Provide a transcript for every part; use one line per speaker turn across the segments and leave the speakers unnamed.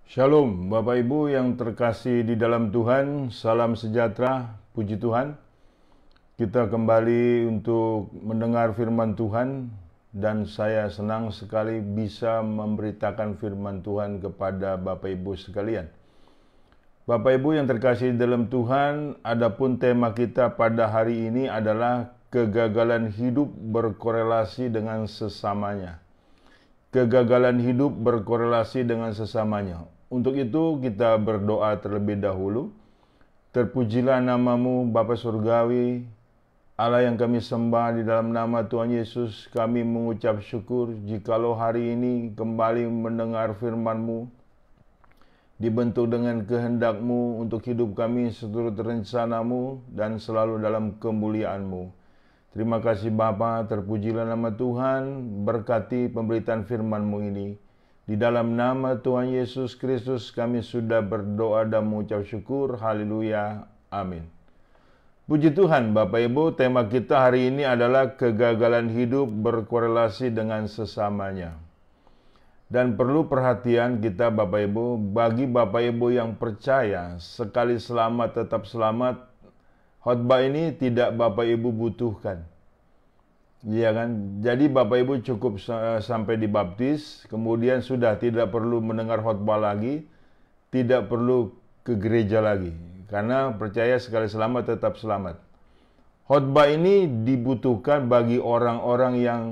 Shalom, Bapak Ibu yang terkasih di dalam Tuhan, salam sejahtera, puji Tuhan. Kita kembali untuk mendengar firman Tuhan, dan saya senang sekali bisa memberitakan firman Tuhan kepada Bapak Ibu sekalian. Bapak Ibu yang terkasih di dalam Tuhan, adapun tema kita pada hari ini adalah kegagalan hidup berkorelasi dengan sesamanya. Kegagalan hidup berkorelasi dengan sesamanya. Untuk itu kita berdoa terlebih dahulu. Terpujilah namamu Bapa Surgawi, Allah yang kami sembah. Di dalam nama Tuhan Yesus kami mengucap syukur jikalau hari ini kembali mendengar firman-Mu, dibentuk dengan kehendak-Mu untuk hidup kami seturut rencana-Mu dan selalu dalam kemuliaan-Mu. Terima kasih Bapa, terpujilah nama Tuhan, berkati pemberitaan firman-Mu ini. Di dalam nama Tuhan Yesus Kristus kami sudah berdoa dan mengucap syukur, haleluya, amin. Puji Tuhan Bapak Ibu, tema kita hari ini adalah kegagalan hidup berkorelasi dengan sesamanya. Dan perlu perhatian kita Bapak Ibu, bagi Bapak Ibu yang percaya, sekali selamat tetap selamat, khotbah ini tidak Bapak Ibu butuhkan. Iya kan? Jadi Bapak Ibu cukup sampai dibaptis, kemudian sudah tidak perlu mendengar khotbah lagi, tidak perlu ke gereja lagi. Karena percaya sekali selamat tetap selamat. Khotbah ini dibutuhkan bagi orang-orang yang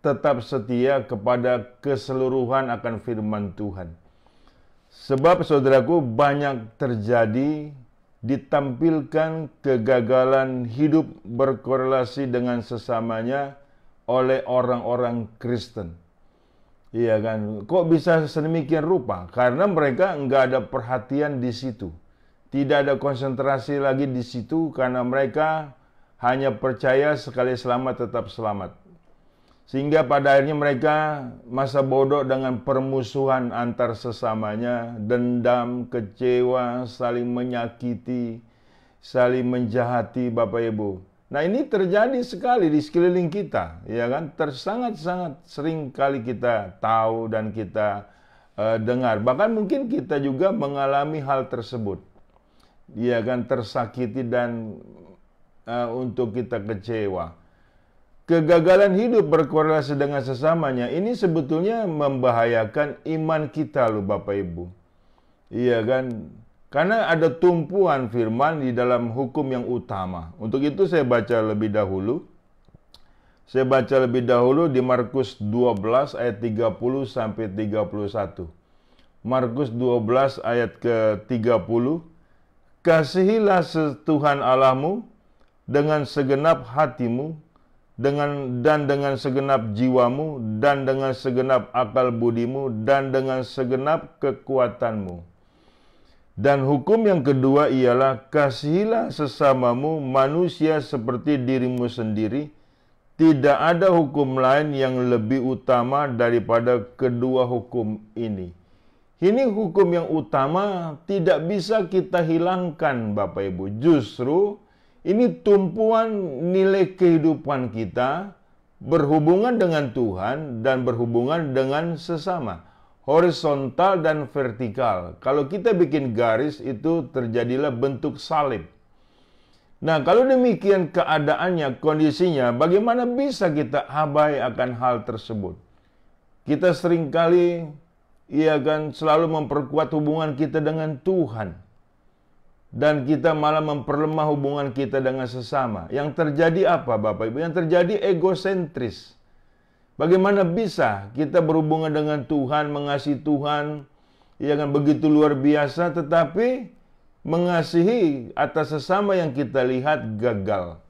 tetap setia kepada keseluruhan akan firman Tuhan. Sebab saudaraku, banyak terjadi ditampilkan kegagalan hidup berkorelasi dengan sesamanya oleh orang-orang Kristen. Iya kan? Kok bisa sedemikian rupa? Karena mereka nggak ada perhatian di situ. Tidak ada konsentrasi lagi di situ karena mereka hanya percaya sekali selamat tetap selamat. Sehingga pada akhirnya mereka masa bodoh dengan permusuhan antar sesamanya, dendam, kecewa, saling menyakiti, saling menjahati Bapak Ibu. Nah ini terjadi sekali di sekeliling kita, ya kan? Sangat-sangat sering kali kita tahu dan kita dengar. Bahkan mungkin kita juga mengalami hal tersebut. Ya kan, tersakiti dan untuk kita kecewa. Kegagalan hidup berkorelasi dengan sesamanya ini sebetulnya membahayakan iman kita loh Bapak Ibu. Iya kan? Karena ada tumpuan firman di dalam hukum yang utama. Untuk itu saya baca lebih dahulu. Saya baca lebih dahulu di Markus 12 ayat 30 sampai 31. Markus 12 ayat ke-30. Kasihilah Tuhan Allahmu dengan segenap hatimu, dengan segenap jiwamu, dan dengan segenap akal budimu, dan dengan segenap kekuatanmu. Dan hukum yang kedua ialah kasihilah sesamamu manusia seperti dirimu sendiri. Tidak ada hukum lain yang lebih utama daripada kedua hukum ini. Ini hukum yang utama tidak bisa kita hilangkan Bapak Ibu. Justru ini tumpuan nilai kehidupan kita berhubungan dengan Tuhan dan berhubungan dengan sesama. Horizontal dan vertikal. Kalau kita bikin garis itu terjadilah bentuk salib. Nah kalau demikian keadaannya, kondisinya, bagaimana bisa kita abai akan hal tersebut? Kita seringkali selalu memperkuat hubungan kita dengan Tuhan. Dan kita malah memperlemah hubungan kita dengan sesama. Yang terjadi apa Bapak Ibu? Yang terjadi egosentris. Bagaimana bisa kita berhubungan dengan Tuhan, mengasihi Tuhan, begitu luar biasa, tetapi mengasihi atas sesama yang kita lihat gagal.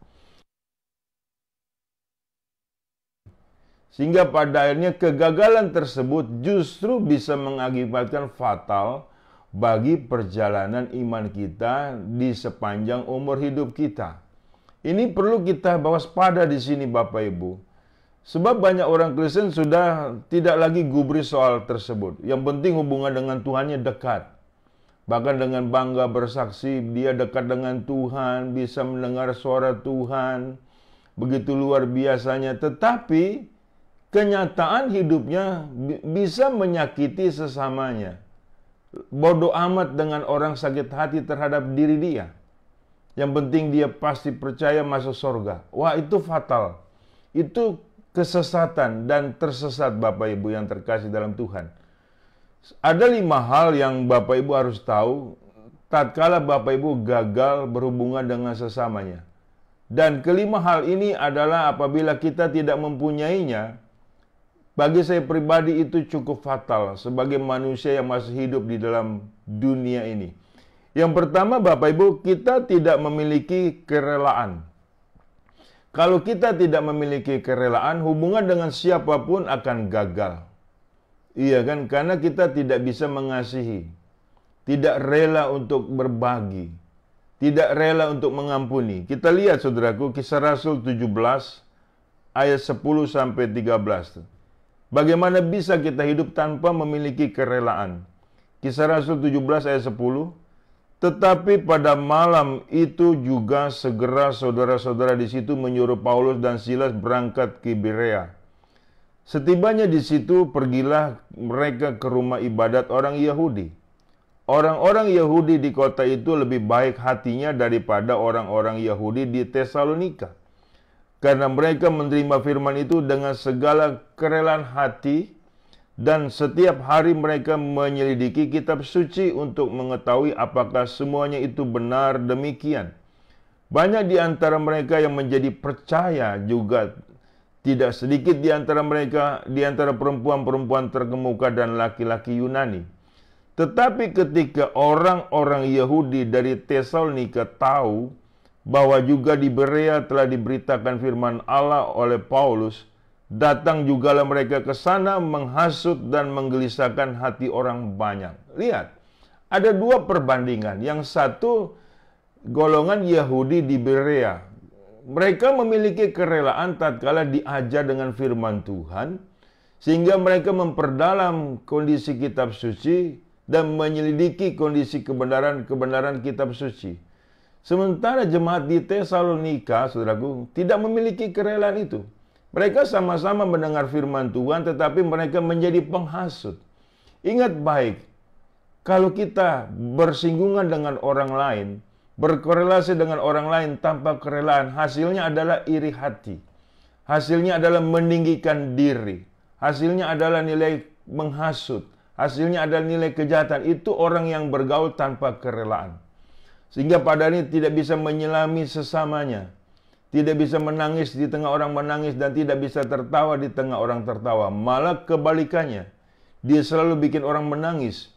Sehingga pada akhirnya kegagalan tersebut justru bisa mengakibatkan fatal bagi perjalanan iman kita di sepanjang umur hidup kita. Ini perlu kita waspada di sini Bapak Ibu. Sebab banyak orang Kristen sudah tidak lagi gubris soal tersebut. Yang penting hubungan dengan Tuhannya dekat. Bahkan dengan bangga bersaksi dia dekat dengan Tuhan, bisa mendengar suara Tuhan. Begitu luar biasanya. Tetapi kenyataan hidupnya bisa menyakiti sesamanya. bodoh amat dengan orang sakit hati terhadap diri dia. Yang penting dia pasti percaya masuk surga. Wah, itu fatal. Itu kesesatan dan tersesat, Bapak Ibu yang terkasih dalam Tuhan. Ada 5 hal yang Bapak Ibu harus tahu tatkala Bapak Ibu gagal berhubungan dengan sesamanya. Dan kelima hal ini adalah apabila kita tidak mempunyainya, bagi saya pribadi itu cukup fatal sebagai manusia yang masih hidup di dalam dunia ini. Yang pertama, Bapak Ibu, kita tidak memiliki kerelaan. Kalau kita tidak memiliki kerelaan, hubungan dengan siapapun akan gagal. Iya kan? Karena kita tidak bisa mengasihi, tidak rela untuk berbagi, tidak rela untuk mengampuni. Kita lihat, saudaraku, Kisah Rasul 17 ayat 10 sampai 13. Bagaimana bisa kita hidup tanpa memiliki kerelaan? Kisah Rasul 17 ayat 10. Tetapi pada malam itu juga segera saudara-saudara di situ menyuruh Paulus dan Silas berangkat ke Berea. Setibanya di situ, pergilah mereka ke rumah ibadat orang Yahudi. Orang-orang Yahudi di kota itu lebih baik hatinya daripada orang-orang Yahudi di Tesalonika. Karena mereka menerima firman itu dengan segala kerelaan hati, dan setiap hari mereka menyelidiki kitab suci untuk mengetahui apakah semuanya itu benar demikian. Banyak di antara mereka yang menjadi percaya juga. Tidak sedikit di antara mereka, di antara perempuan-perempuan terkemuka dan laki-laki Yunani. Tetapi ketika orang-orang Yahudi dari Tesalonika tahu bahwa juga di Berea telah diberitakan firman Allah oleh Paulus, datang jugalah mereka ke sana menghasut dan menggelisahkan hati orang banyak. Lihat, ada 2 perbandingan. Yang satu, golongan Yahudi di Berea. Mereka memiliki kerelaan tatkala diajar dengan firman Tuhan, sehingga mereka memperdalam kondisi kitab suci dan menyelidiki kondisi kebenaran kitab suci. Sementara jemaat di Tesalonika, saudaraku, tidak memiliki kerelaan itu. Mereka sama-sama mendengar firman Tuhan, tetapi mereka menjadi penghasut. Ingat baik, kalau kita bersinggungan dengan orang lain, berkorelasi dengan orang lain tanpa kerelaan, hasilnya adalah iri hati. Hasilnya adalah meninggikan diri. Hasilnya adalah nilai menghasut. Hasilnya adalah nilai kejahatan. Itu orang yang bergaul tanpa kerelaan. Sehingga padanya tidak bisa menyelami sesamanya. Tidak bisa menangis di tengah orang menangis dan tidak bisa tertawa di tengah orang tertawa. Malah kebalikannya. Dia selalu bikin orang menangis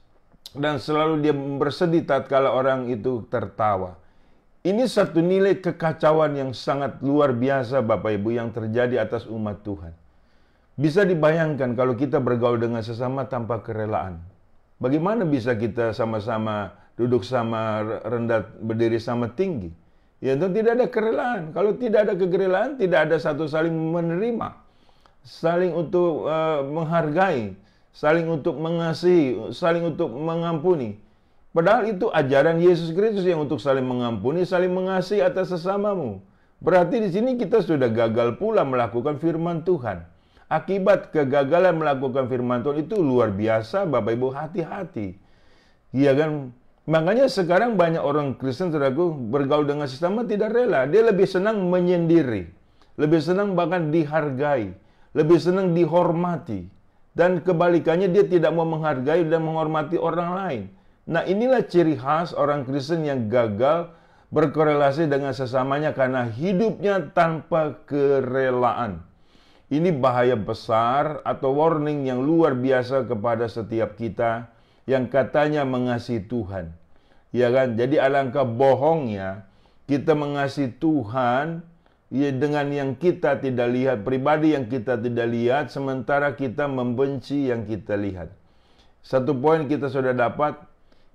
dan selalu dia bersedih tatkala orang itu tertawa. Ini satu nilai kekacauan yang sangat luar biasa, Bapak Ibu, yang terjadi atas umat Tuhan. Bisa dibayangkan kalau kita bergaul dengan sesama tanpa kerelaan. Bagaimana bisa kita sama-sama duduk sama rendah, berdiri sama tinggi? Ya, itu tidak ada kerelaan. Kalau tidak ada kerelaan, tidak ada satu saling menerima, saling untuk menghargai, saling untuk mengasihi, saling untuk mengampuni. Padahal itu ajaran Yesus Kristus yang untuk saling mengampuni, saling mengasihi atas sesamamu. Berarti di sini kita sudah gagal pula melakukan firman Tuhan. Akibat kegagalan melakukan firman Tuhan itu luar biasa, Bapak Ibu, hati-hati. Iya kan? Makanya sekarang banyak orang Kristen, saudaraku, bergaul dengan sesama tidak rela. Dia lebih senang menyendiri, lebih senang bahkan dihargai, lebih senang dihormati. Dan kebalikannya, dia tidak mau menghargai dan menghormati orang lain. Nah, inilah ciri khas orang Kristen yang gagal berkorelasi dengan sesamanya karena hidupnya tanpa kerelaan. Ini bahaya besar atau warning yang luar biasa kepada setiap kita yang katanya mengasihi Tuhan. Ya kan? Jadi alangkah bohongnya kita mengasihi Tuhan ya, dengan yang kita tidak lihat, pribadi yang kita tidak lihat, sementara kita membenci yang kita lihat. Satu poin kita sudah dapat,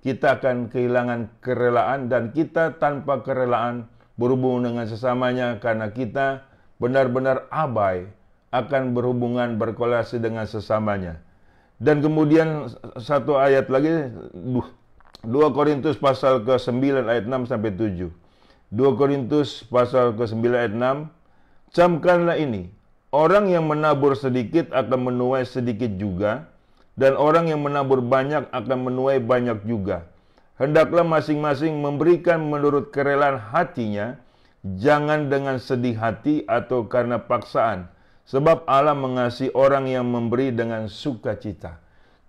kita akan kehilangan kerelaan, dan kita tanpa kerelaan berhubungan dengan sesamanya karena kita benar-benar abai akan berhubungan berkorelasi dengan sesamanya. Dan kemudian satu ayat lagi, 2 Korintus pasal ke-9 ayat 6 sampai 7. 2 Korintus pasal ke-9 ayat 6, camkanlah ini, orang yang menabur sedikit akan menuai sedikit juga, dan orang yang menabur banyak akan menuai banyak juga. Hendaklah masing-masing memberikan menurut kerelaan hatinya, jangan dengan sedih hati atau karena paksaan, sebab Allah mengasihi orang yang memberi dengan sukacita.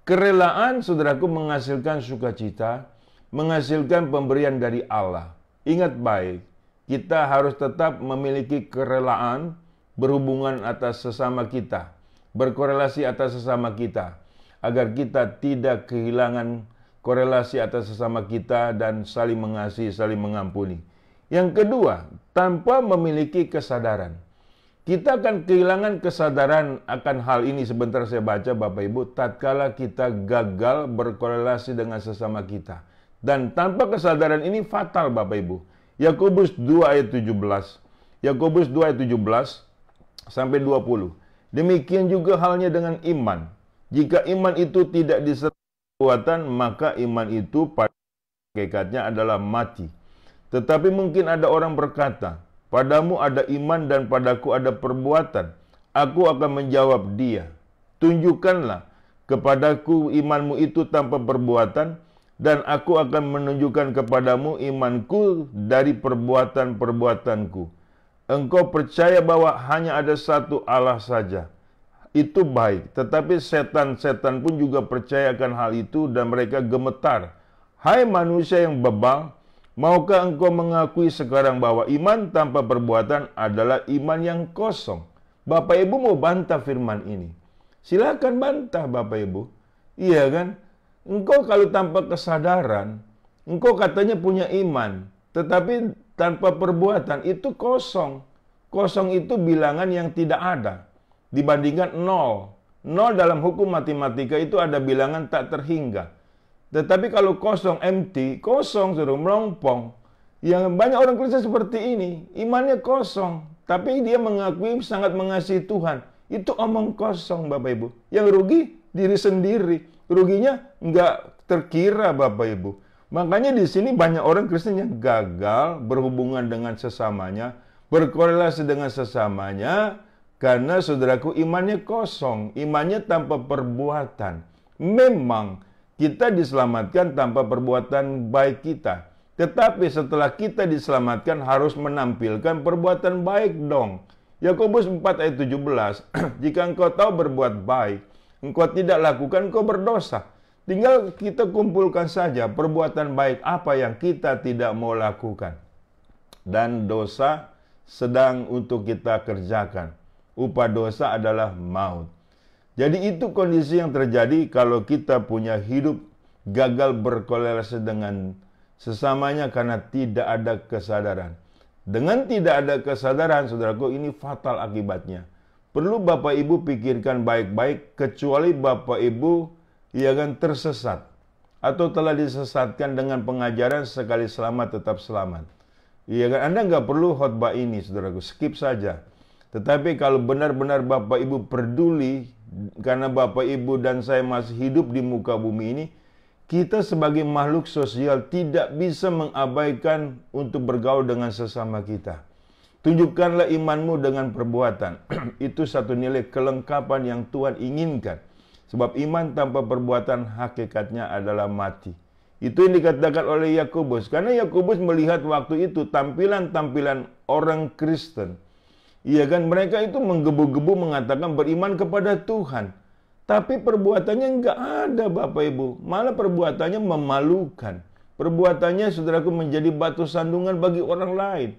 Kerelaan, saudaraku, menghasilkan sukacita, menghasilkan pemberian dari Allah. Ingat baik, kita harus tetap memiliki kerelaan berhubungan atas sesama kita, berkorelasi atas sesama kita, agar kita tidak kehilangan korelasi atas sesama kita dan saling mengasihi, saling mengampuni. Yang kedua, tanpa memiliki kesadaran. Kita akan kehilangan kesadaran akan hal ini. Sebentar saya baca Bapak Ibu, tatkala kita gagal berkorelasi dengan sesama kita. Dan tanpa kesadaran ini fatal Bapak Ibu. Yakobus 2 ayat 17. Yakobus 2 ayat 17 sampai 20. Demikian juga halnya dengan iman. Jika iman itu tidak disertai perbuatan, maka iman itu pada hakikatnya adalah mati. Tetapi mungkin ada orang berkata, padamu ada iman dan padaku ada perbuatan. Aku akan menjawab dia, tunjukkanlah kepadaku imanmu itu tanpa perbuatan, dan aku akan menunjukkan kepadamu imanku dari perbuatan-perbuatanku. Engkau percaya bahwa hanya ada satu Allah saja. Itu baik, tetapi setan-setan pun juga percayakan hal itu dan mereka gemetar. Hai manusia yang bebal, maukah engkau mengakui sekarang bahwa iman tanpa perbuatan adalah iman yang kosong? Bapak Ibu mau bantah firman ini? Silakan bantah Bapak Ibu. Iya kan? Engkau kalau tanpa kesadaran, engkau katanya punya iman, tetapi tanpa perbuatan itu kosong. Kosong itu bilangan yang tidak ada. Dibandingkan nol. Nol dalam hukum matematika itu ada bilangan tak terhingga. Tetapi kalau kosong, empty, kosong, suruh melompong. Yang banyak orang Kristen seperti ini, imannya kosong, tapi dia mengakui sangat mengasihi Tuhan. Itu omong kosong Bapak Ibu. Yang rugi diri sendiri. Ruginya nggak terkira Bapak Ibu. Makanya di sini banyak orang Kristen yang gagal berhubungan dengan sesamanya, berkorelasi dengan sesamanya, karena saudaraku imannya kosong, imannya tanpa perbuatan. Memang kita diselamatkan tanpa perbuatan baik kita. Tetapi setelah kita diselamatkan harus menampilkan perbuatan baik dong. Yakobus 4 ayat 17, jika engkau tahu berbuat baik, engkau tidak lakukan, engkau berdosa. Tinggal kita kumpulkan saja perbuatan baik apa yang kita tidak mau lakukan. Dan dosa sedang untuk kita kerjakan. Upah dosa adalah maut. Jadi itu kondisi yang terjadi kalau kita punya hidup gagal berkorelasi dengan sesamanya karena tidak ada kesadaran. Dengan tidak ada kesadaran, saudaraku, ini fatal akibatnya. Perlu Bapak Ibu pikirkan baik-baik, kecuali Bapak Ibu kan tersesat atau telah disesatkan dengan pengajaran sekali selamat tetap selamat. Kan Anda nggak perlu khotbah ini, saudaraku, skip saja. Tetapi kalau benar-benar Bapak Ibu peduli, karena Bapak Ibu dan saya masih hidup di muka bumi ini, kita sebagai makhluk sosial tidak bisa mengabaikan untuk bergaul dengan sesama kita. Tunjukkanlah imanmu dengan perbuatan. Itu satu nilai kelengkapan yang Tuhan inginkan. Sebab iman tanpa perbuatan hakikatnya adalah mati. Itu yang dikatakan oleh Yakobus. Karena Yakobus melihat waktu itu tampilan-tampilan orang Kristen. Iya kan, mereka itu menggebu-gebu mengatakan beriman kepada Tuhan. Tapi perbuatannya enggak ada Bapak Ibu. Malah perbuatannya memalukan. Perbuatannya saudaraku menjadi batu sandungan bagi orang lain.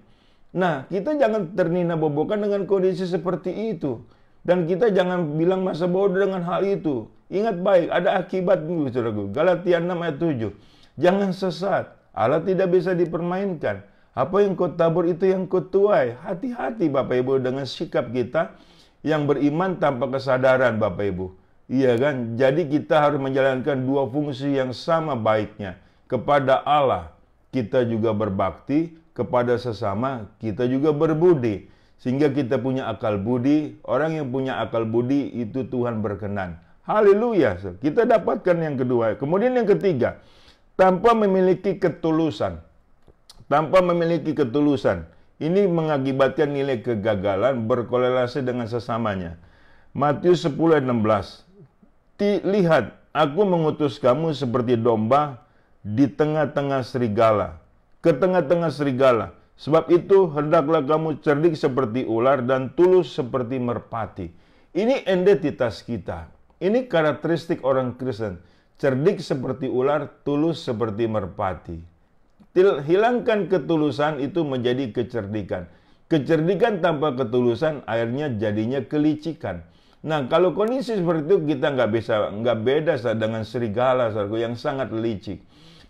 Nah, kita jangan ternina-bobokan dengan kondisi seperti itu. Dan kita jangan bilang masa bodoh dengan hal itu. Ingat baik, ada akibat saudaraku. Galatia 6 ayat 7. Jangan sesat. Allah tidak bisa dipermainkan. Apa yang kau tabur itu yang kau tuai. Hati-hati Bapak Ibu dengan sikap kita yang beriman tanpa kesadaran Bapak Ibu. Iya kan? Jadi kita harus menjalankan dua fungsi yang sama baiknya. Kepada Allah kita juga berbakti, kepada sesama kita juga berbudi. Sehingga kita punya akal budi. Orang yang punya akal budi itu Tuhan berkenan. Haleluya. Kita dapatkan yang kedua. Kemudian yang ketiga, tanpa memiliki ketulusan. Tanpa memiliki ketulusan. Ini mengakibatkan nilai kegagalan berkorelasi dengan sesamanya. Matius 10 ayat 16. Lihat, aku mengutus kamu seperti domba di tengah-tengah serigala, ke tengah-tengah serigala. Sebab itu hendaklah kamu cerdik seperti ular dan tulus seperti merpati. Ini identitas kita. Ini karakteristik orang Kristen. Cerdik seperti ular, tulus seperti merpati. Hilangkan ketulusan itu menjadi kecerdikan. Kecerdikan tanpa ketulusan akhirnya jadinya kelicikan. Nah, kalau kondisi seperti itu kita nggak beda dengan serigala, saudaraku, yang sangat licik.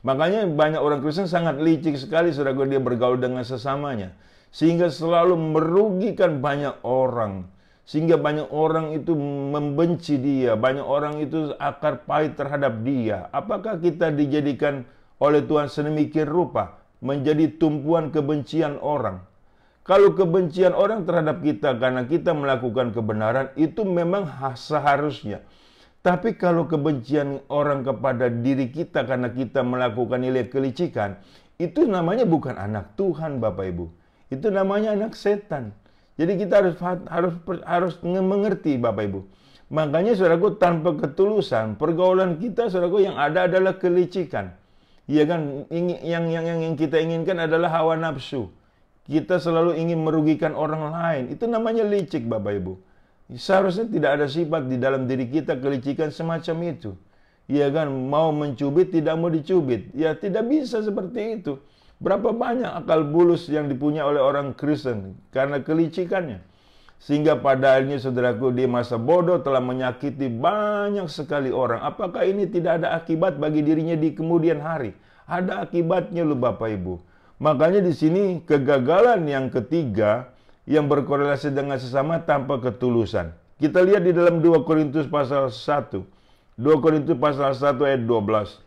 Makanya banyak orang Kristen sangat licik sekali, saudaraku, dia bergaul dengan sesamanya. Sehingga selalu merugikan banyak orang. Sehingga banyak orang itu membenci dia, banyak orang itu akar pahit terhadap dia. Apakah kita dijadikan oleh Tuhan sedemikian rupa menjadi tumpuan kebencian orang? Kalau kebencian orang terhadap kita karena kita melakukan kebenaran, itu memang seharusnya. Tapi kalau kebencian orang kepada diri kita karena kita melakukan nilai kelicikan, itu namanya bukan anak Tuhan, Bapak Ibu. Itu namanya anak setan. Jadi kita harus mengerti, Bapak Ibu. Makanya, saudaraku, tanpa ketulusan, pergaulan kita, saudaraku, yang ada adalah kelicikan. Ya kan, yang kita inginkan adalah hawa nafsu. Kita selalu ingin merugikan orang lain. Itu namanya licik, Bapak Ibu. Seharusnya tidak ada sifat di dalam diri kita kelicikan semacam itu. Ya kan, mau mencubit, tidak mau dicubit. Ya, tidak bisa seperti itu. Berapa banyak akal bulus yang dipunyai oleh orang Kristen karena kelicikannya. Sehingga pada akhirnya, saudaraku, di masa bodoh telah menyakiti banyak sekali orang. Apakah ini tidak ada akibat bagi dirinya di kemudian hari? Ada akibatnya loh, Bapak Ibu. Makanya di sini kegagalan yang ketiga yang berkorelasi dengan sesama tanpa ketulusan. Kita lihat di dalam 2 Korintus pasal 1. 2 Korintus pasal 1 ayat 12.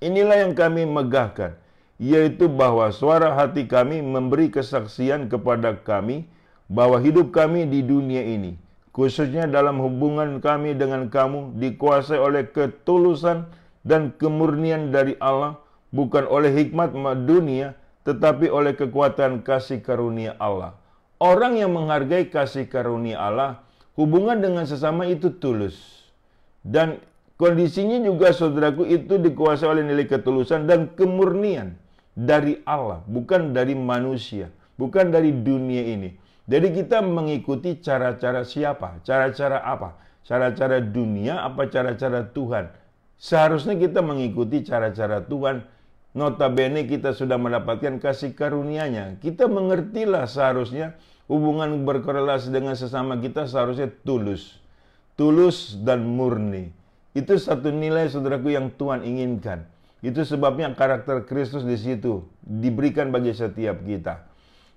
Inilah yang kami megahkan, yaitu bahwa suara hati kami memberi kesaksian kepada kami bahwa hidup kami di dunia ini, khususnya dalam hubungan kami dengan kamu, dikuasai oleh ketulusan dan kemurnian dari Allah, bukan oleh hikmat dunia, tetapi oleh kekuatan kasih karunia Allah. Orang yang menghargai kasih karunia Allah, hubungan dengan sesama itu tulus. Dan kondisinya juga, saudaraku, itu dikuasai oleh nilai ketulusan dan kemurnian dari Allah, bukan dari manusia, bukan dari dunia ini. Jadi kita mengikuti cara-cara siapa? Cara-cara apa? Cara-cara dunia apa cara-cara Tuhan? Seharusnya kita mengikuti cara-cara Tuhan. Notabene kita sudah mendapatkan kasih karunia-Nya. Kita mengertilah seharusnya hubungan berkorelasi dengan sesama kita seharusnya tulus. Tulus dan murni. Itu satu nilai, saudaraku, yang Tuhan inginkan. Itu sebabnya karakter Kristus di situ diberikan bagi setiap kita.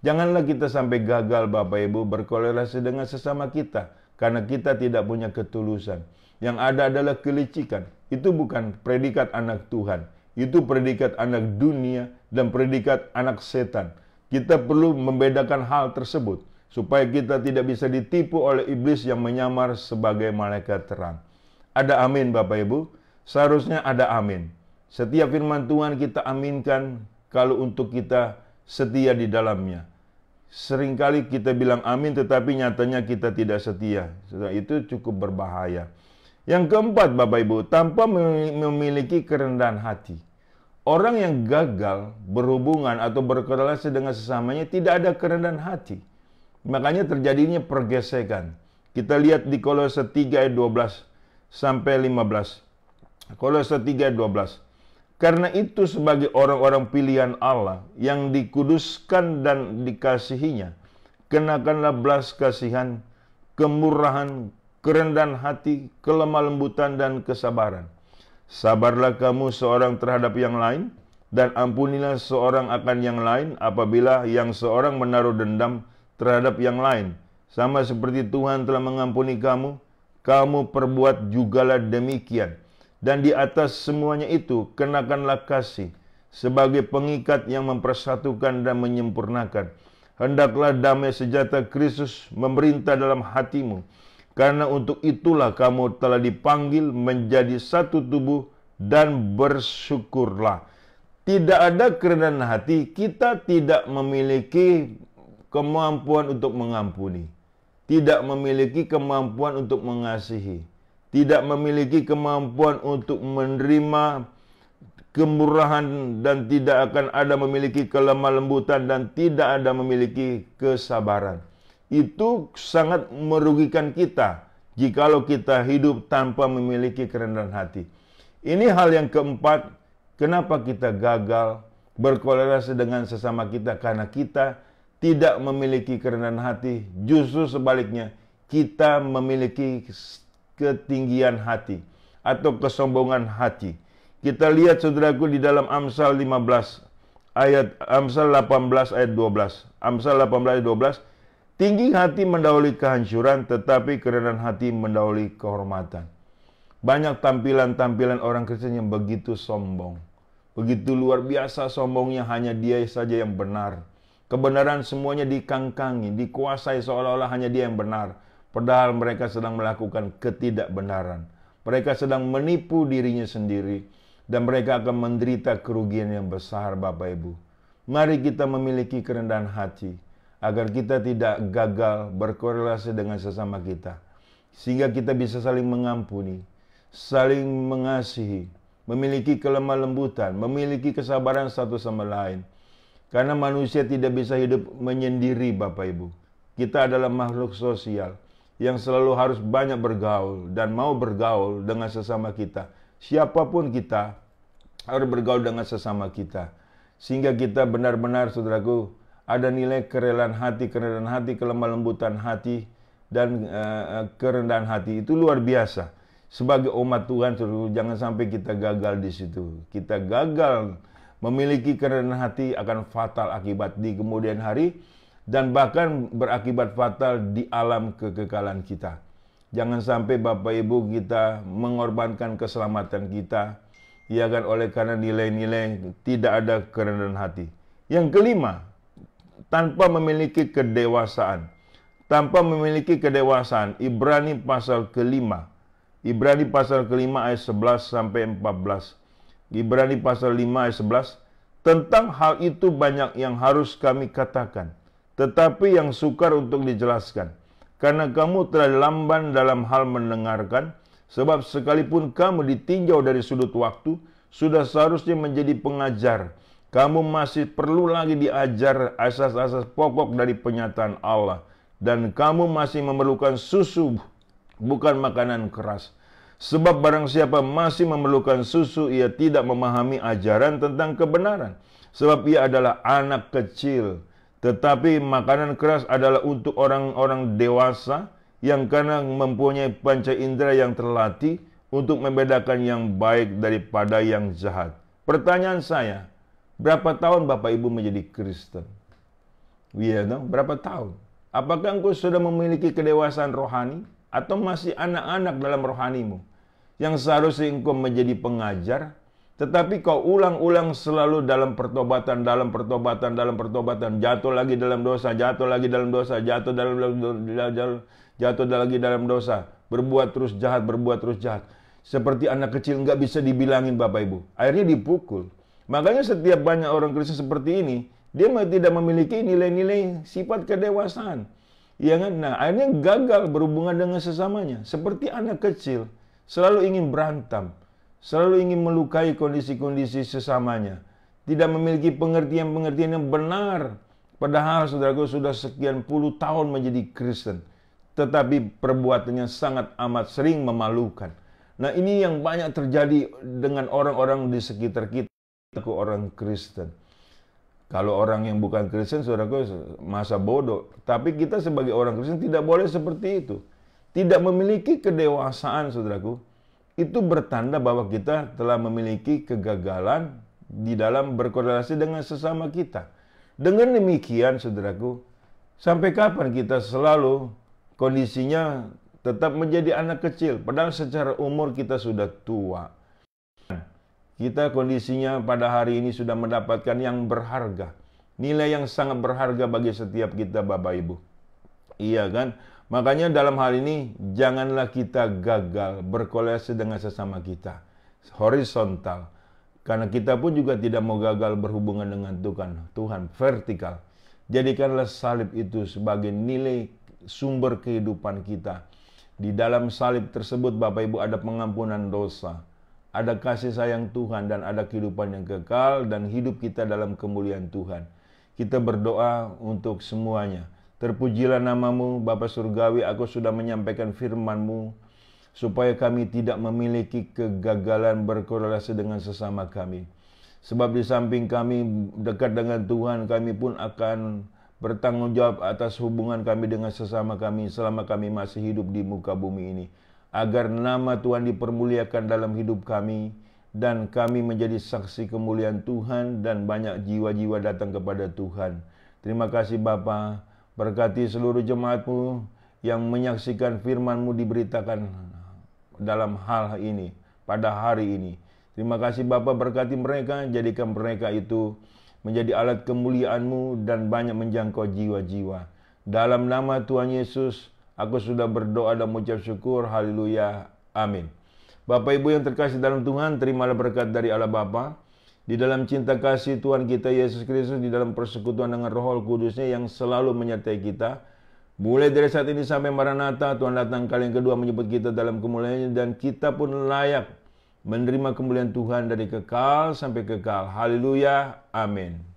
Janganlah kita sampai gagal, Bapak Ibu, berkorelasi dengan sesama kita karena kita tidak punya ketulusan. Yang ada adalah kelicikan. Itu bukan predikat anak Tuhan. Itu predikat anak dunia dan predikat anak setan. Kita perlu membedakan hal tersebut supaya kita tidak bisa ditipu oleh iblis yang menyamar sebagai malaikat terang. Ada amin, Bapak Ibu? Seharusnya ada amin. Setiap firman Tuhan kita aminkan kalau untuk kita setia di dalamnya. Seringkali kita bilang amin tetapi nyatanya kita tidak setia. Itu cukup berbahaya. Yang keempat, Bapak Ibu, tanpa memiliki kerendahan hati. Orang yang gagal berhubungan atau berkorelasi dengan sesamanya tidak ada kerendahan hati. Makanya terjadinya pergesekan. Kita lihat di Kolose 3 ayat 12 sampai 15. Kolose 3 ayat 12. Karena itu sebagai orang-orang pilihan Allah yang dikuduskan dan dikasihinya, kenakanlah belas kasihan, kemurahan, kerendahan hati, kelemah lembutan, dan kesabaran. Sabarlah kamu seorang terhadap yang lain, dan ampunilah seorang akan yang lain apabila yang seorang menaruh dendam terhadap yang lain. Sama seperti Tuhan telah mengampuni kamu, kamu perbuat jugalah demikian. Dan di atas semuanya itu, kenakanlah kasih sebagai pengikat yang mempersatukan dan menyempurnakan. Hendaklah damai sejahtera Kristus memerintah dalam hatimu, karena untuk itulah kamu telah dipanggil menjadi satu tubuh, dan bersyukurlah. Tidak ada kerendahan hati, kita tidak memiliki kemampuan untuk mengampuni. Tidak memiliki kemampuan untuk mengasihi. tidak memiliki kemampuan untuk menerima kemurahan, dan tidak akan ada memiliki kelemah lembutan, dan tidak ada memiliki kesabaran. Itu sangat merugikan kita jikalau kita hidup tanpa memiliki kerendahan hati. Ini hal yang keempat, kenapa kita gagal berkolerasi dengan sesama kita, karena kita tidak memiliki kerendahan hati. Justru sebaliknya, kita memiliki ketinggian hati atau kesombongan hati. Kita lihat saudaraku di dalam Amsal 18 Amsal 18 ayat 12. Amsal 18 ayat 12. Tinggi hati mendahului kehancuran, tetapi kerendahan hati mendahului kehormatan. Banyak tampilan-tampilan orang Kristen yang begitu sombong. Begitu luar biasa sombongnya, hanya dia saja yang benar. Kebenaran semuanya dikangkangi, dikuasai seolah-olah hanya dia yang benar. Padahal mereka sedang melakukan ketidakbenaran. Mereka sedang menipu dirinya sendiri. Dan mereka akan menderita kerugian yang besar, Bapak Ibu. Mari kita memiliki kerendahan hati, agar kita tidak gagal berkorelasi dengan sesama kita. Sehingga kita bisa saling mengampuni, saling mengasihi, memiliki kelemah lembutan, memiliki kesabaran satu sama lain. Karena manusia tidak bisa hidup menyendiri, Bapak Ibu. Kita adalah makhluk sosial yang selalu harus banyak bergaul dan mau bergaul dengan sesama kita. Siapapun kita harus bergaul dengan sesama kita. Sehingga kita benar-benar, saudaraku, ada nilai kerelaan hati, kelemah lembutan hati, dan kerendahan hati. Itu luar biasa. Sebagai umat Tuhan, saudaraku, jangan sampai kita gagal di situ. Kita gagal memiliki kerendahan hati akan fatal akibat di kemudian hari, dan bahkan berakibat fatal di alam kekekalan kita. Jangan sampai Bapak Ibu kita mengorbankan keselamatan kita, ya kan, oleh karena nilai-nilai tidak ada kerendahan hati. Yang kelima, tanpa memiliki kedewasaan. Tanpa memiliki kedewasaan. Ibrani pasal kelima. Ibrani pasal kelima ayat 11 sampai 14. Ibrani pasal 5 ayat 11. Tentang hal itu banyak yang harus kami katakan, tetapi yang sukar untuk dijelaskan. Karena kamu telah lamban dalam hal mendengarkan, sebab sekalipun kamu ditinjau dari sudut waktu, sudah seharusnya menjadi pengajar. Kamu masih perlu lagi diajar asas-asas pokok dari penyataan Allah. Dan kamu masih memerlukan susu, bukan makanan keras. Sebab barang siapa masih memerlukan susu, ia tidak memahami ajaran tentang kebenaran. Sebab ia adalah anak kecil. Tetapi makanan keras adalah untuk orang-orang dewasa yang karena mempunyai panca indera yang terlatih untuk membedakan yang baik daripada yang jahat. Pertanyaan saya, berapa tahun Bapak Ibu menjadi Kristen? Iya dong, berapa tahun? Apakah engkau sudah memiliki kedewasaan rohani atau masih anak-anak dalam rohanimu? Yang seharusnya engkau menjadi pengajar, tetapi kau ulang-ulang selalu dalam pertobatan, jatuh lagi dalam dosa, jatuh lagi dalam dosa, jatuh lagi dalam dosa, berbuat terus jahat. Seperti anak kecil nggak bisa dibilangin Bapak Ibu. Akhirnya dipukul. Makanya setiap banyak orang Kristen seperti ini, dia tidak memiliki nilai-nilai sifat kedewasaan. Ya kan? Nah, akhirnya gagal berhubungan dengan sesamanya. Seperti anak kecil, selalu ingin berantem. Selalu ingin melukai kondisi-kondisi sesamanya. Tidak memiliki pengertian-pengertian yang benar. Padahal saudaraku sudah sekian puluh tahun menjadi Kristen. Tetapi perbuatannya sangat amat sering memalukan. Nah, ini yang banyak terjadi dengan orang-orang di sekitar kita, orang Kristen. Kalau orang yang bukan Kristen, saudaraku, masa bodoh. Tapi kita sebagai orang Kristen tidak boleh seperti itu. Tidak memiliki kedewasaan, saudaraku. Itu bertanda bahwa kita telah memiliki kegagalan di dalam berkorelasi dengan sesama kita. Dengan demikian, saudaraku, sampai kapan kita selalu kondisinya tetap menjadi anak kecil, padahal secara umur kita sudah tua. Kita kondisinya pada hari ini sudah mendapatkan yang berharga, nilai yang sangat berharga bagi setiap kita, Bapak Ibu. Iya kan? Makanya dalam hal ini, janganlah kita gagal berkolerasi dengan sesama kita. Horizontal. Karena kita pun juga tidak mau gagal berhubungan dengan Tuhan. Vertikal. Jadikanlah salib itu sebagai nilai sumber kehidupan kita. Di dalam salib tersebut Bapak Ibu ada pengampunan dosa, ada kasih sayang Tuhan, dan ada kehidupan yang kekal dan hidup kita dalam kemuliaan Tuhan. Kita berdoa untuk semuanya. Terpujilah namamu Bapa Surgawi, aku sudah menyampaikan firman-Mu supaya kami tidak memiliki kegagalan berkorelasi dengan sesama kami. Sebab di samping kami dekat dengan Tuhan, kami pun akan bertanggung jawab atas hubungan kami dengan sesama kami selama kami masih hidup di muka bumi ini. Agar nama Tuhan dipermuliakan dalam hidup kami, dan kami menjadi saksi kemuliaan Tuhan, dan banyak jiwa-jiwa datang kepada Tuhan. Terima kasih Bapa, berkati seluruh jemaat-Mu yang menyaksikan firman-Mu diberitakan dalam hal ini, pada hari ini. Terima kasih Bapa, berkati mereka, jadikan mereka itu menjadi alat kemuliaan-Mu dan banyak menjangkau jiwa-jiwa. Dalam nama Tuhan Yesus, aku sudah berdoa dan mengucap syukur. Haleluya. Amin. Bapak Ibu yang terkasih dalam Tuhan, terimalah berkat dari Allah Bapa, di dalam cinta kasih Tuhan kita Yesus Kristus, di dalam persekutuan dengan Roh Kudus-Nya yang selalu menyertai kita. Mulai dari saat ini sampai Maranatha, Tuhan datang kali yang kedua menyebut kita dalam kemuliaan-Nya, dan kita pun layak menerima kemuliaan Tuhan dari kekal sampai kekal. Haleluya. Amin.